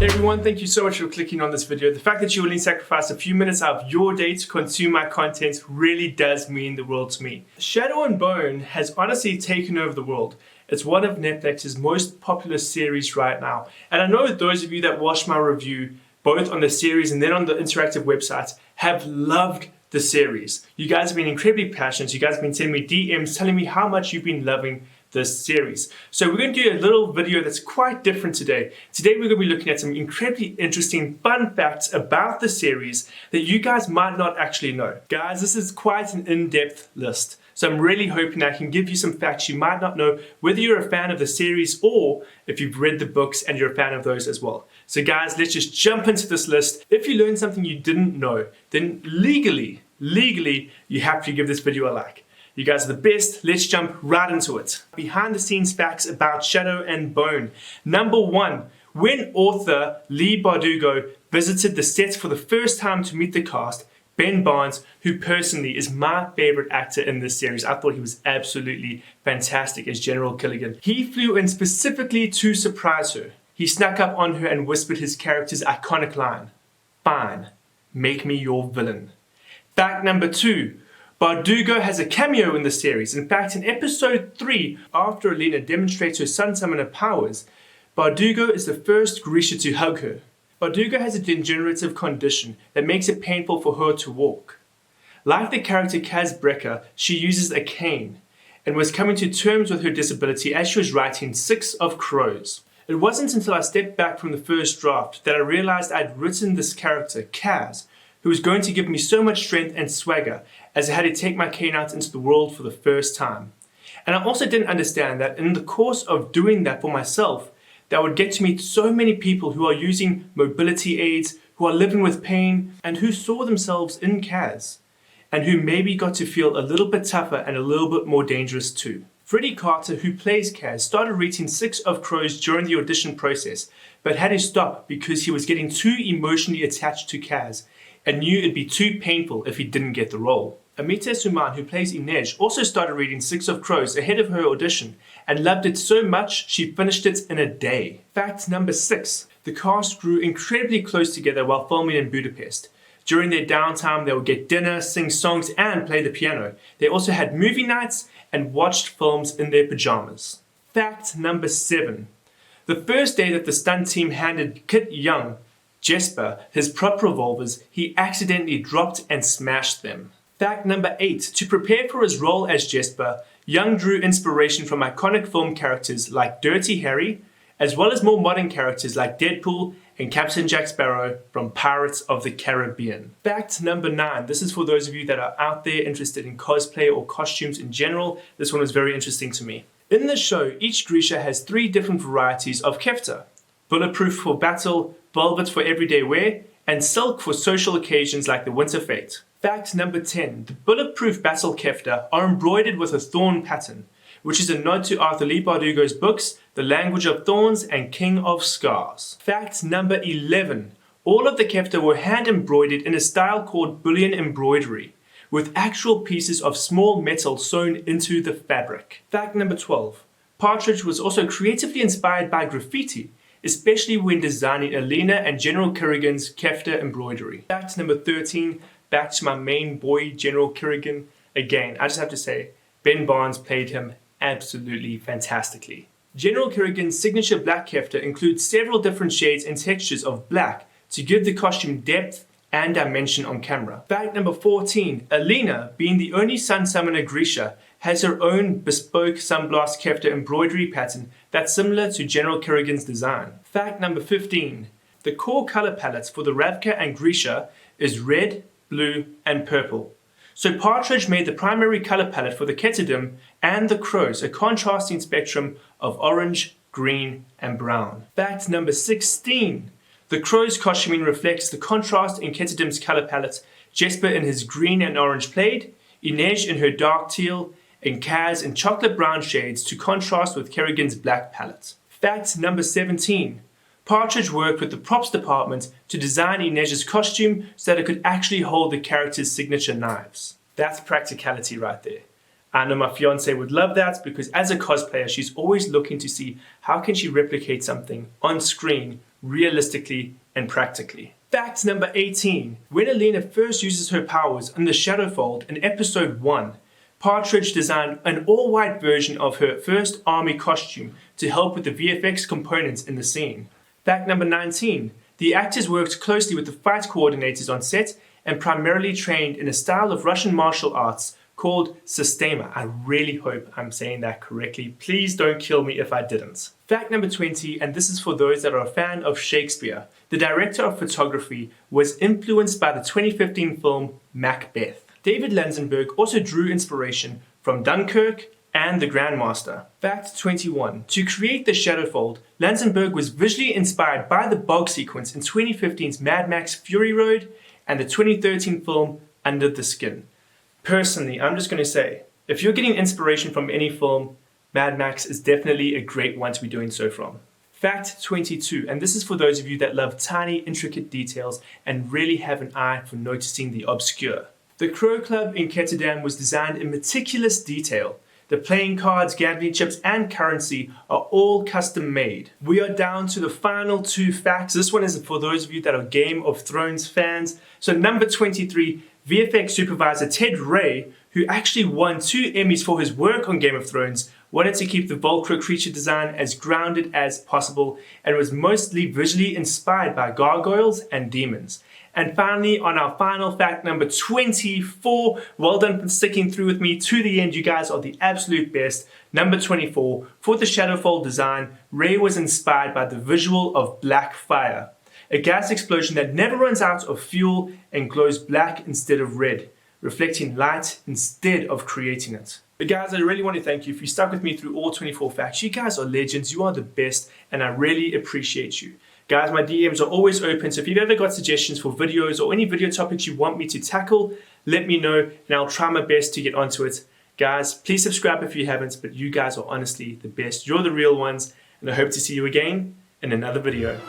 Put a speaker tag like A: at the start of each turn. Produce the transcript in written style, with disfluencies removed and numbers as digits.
A: Hey everyone, thank you so much for clicking on this video. The fact that you're willing to sacrifice a few minutes out of your day to consume my content really does mean the world to me. Shadow and Bone has honestly taken over the world. It's one of Netflix's most popular series right now. And I know those of you that watched my review, both on the series and then on the interactive websites, have loved the series. You guys have been incredibly passionate. You guys have been sending me DMs telling me how much you've been loving this series. So we're going to do a little video that's quite different today. Today we're going to be looking at some incredibly interesting fun facts about the series that you guys might not actually know. Guys, this is quite an in-depth list. So I'm really hoping I can give you some facts you might not know, whether you're a fan of the series or if you've read the books and you're a fan of those as well. So guys, let's just jump into this list. If you learned something you didn't know, then legally, you have to give this video a like. You guys are the best. Let's jump right into it. Behind the scenes facts about Shadow and Bone. Number 1, when author Leigh Bardugo visited the sets for the first time to meet the cast, Ben Barnes, who personally is my favorite actor in this series, I thought he was absolutely fantastic as General Killigan. He flew in specifically to surprise her. He snuck up on her and whispered his character's iconic line, "Fine, make me your villain." Fact number 2. Bardugo has a cameo in the series. In fact, in episode 3, after Alina demonstrates her Sun Summoner powers, Bardugo is the first Grisha to hug her. Bardugo has a degenerative condition that makes it painful for her to walk. Like the character Kaz Brekker, she uses a cane and was coming to terms with her disability as she was writing Six of Crows. It wasn't until I stepped back from the first draft that I realized I'd written this character, Kaz, who was going to give me so much strength and swagger as I had to take my cane out into the world for the first time. And I also didn't understand that in the course of doing that for myself, that I would get to meet so many people who are using mobility aids, who are living with pain, and who saw themselves in Kaz, and who maybe got to feel a little bit tougher and a little bit more dangerous too. Freddie Carter, who plays Kaz, started reading Six of Crows during the audition process, but had to stop because he was getting too emotionally attached to Kaz and knew it'd be too painful if he didn't get the role. Amita Suman, who plays Inej, also started reading Six of Crows ahead of her audition and loved it so much she finished it in a day. Fact number 6. The cast grew incredibly close together while filming in Budapest. During their downtime, they would get dinner, sing songs, and play the piano. They also had movie nights and watched films in their pajamas. Fact number 7. The first day that the stunt team handed Kit Young, Jesper, his prop revolvers, he accidentally dropped and smashed them. Fact number 8. To prepare for his role as Jesper, Young drew inspiration from iconic film characters like Dirty Harry, as well as more modern characters like Deadpool and Captain Jack Sparrow from Pirates of the Caribbean. Fact number 9. This is for those of you that are out there interested in cosplay or costumes in general. This one was very interesting to me. In this show, each Grisha has 3 different varieties of kefta. Bulletproof for battle, velvet for everyday wear, and silk for social occasions like the Winter Fete. Fact number 10. The bulletproof battle kefta are embroidered with a thorn pattern, which is a nod to Arthur Leigh Bardugo's books, The Language of Thorns and King of Scars. Fact number 11. All of the kefta were hand embroidered in a style called bullion embroidery, with actual pieces of small metal sewn into the fabric. Fact number 12. Partridge was also creatively inspired by graffiti, especially when designing Alina and General Kerrigan's kefta embroidery. Fact number 13, back to my main boy, General Kerrigan. Again, I just have to say, Ben Barnes played him absolutely fantastically. General Kerrigan's signature black kefta includes several different shades and textures of black to give the costume depth and dimension on camera. Fact number 14, Alina, being the only Sun Summoner Grisha, has her own bespoke Sunblast kefta embroidery pattern that's similar to General Kerrigan's design. Fact number 15. The core color palettes for the Ravka and Grisha is red, blue, and purple. So Partridge made the primary color palette for the Ketadim and the Crows a contrasting spectrum of orange, green, and brown. Fact number 16. The Crow's costuming reflects the contrast in Ketadim's color palette, Jesper in his green and orange plaid, Inej in her dark teal, and Kaz in chocolate brown shades to contrast with Kerrigan's black palette. Fact number 17. Partridge worked with the props department to design Inej's costume so that it could actually hold the character's signature knives. That's practicality right there. I know my fiance would love that because as a cosplayer, she's always looking to see how can she replicate something on screen realistically and practically. Fact number 18. When Alina first uses her powers in the Shadowfold in episode 1, Partridge designed an all-white version of her first army costume to help with the VFX components in the scene. Fact number 19. The actors worked closely with the fight coordinators on set and primarily trained in a style of Russian martial arts called Sistema. I really hope I'm saying that correctly. Please don't kill me if I didn't. Fact number 20, and this is for those that are a fan of Shakespeare. The director of photography was influenced by the 2015 film Macbeth. David Lanzenberg also drew inspiration from Dunkirk and The Grandmaster. Fact 21. To create the Shadowfold, Lanzenberg was visually inspired by the bog sequence in 2015's Mad Max Fury Road and the 2013 film Under the Skin. Personally, I'm just going to say, if you're getting inspiration from any film, Mad Max is definitely a great one to be doing so from. Fact 22, and this is for those of you that love tiny, intricate details and really have an eye for noticing the obscure. The Crow Club in Ketterdam was designed in meticulous detail. The playing cards, gambling chips, and currency are all custom made. We are down to the final 2 facts. This one is for those of you that are Game of Thrones fans. So number 23, VFX supervisor Ted Ray, who actually won 2 Emmys for his work on Game of Thrones, wanted to keep the Volcro creature design as grounded as possible and was mostly visually inspired by gargoyles and demons. And finally, on our final fact, number 24, well done for sticking through with me to the end. You guys are the absolute best. Number 24, for the Shadowfold design, Ray was inspired by the visual of black fire, a gas explosion that never runs out of fuel and glows black instead of red, reflecting light instead of creating it. But guys, I really want to thank you if you stuck with me through all 24 facts. You guys are legends, you are the best, and I really appreciate you. Guys, my DMs are always open, so if you've ever got suggestions for videos or any video topics you want me to tackle, let me know and I'll try my best to get onto it. Guys, please subscribe if you haven't, but you guys are honestly the best. You're the real ones, and I hope to see you again in another video.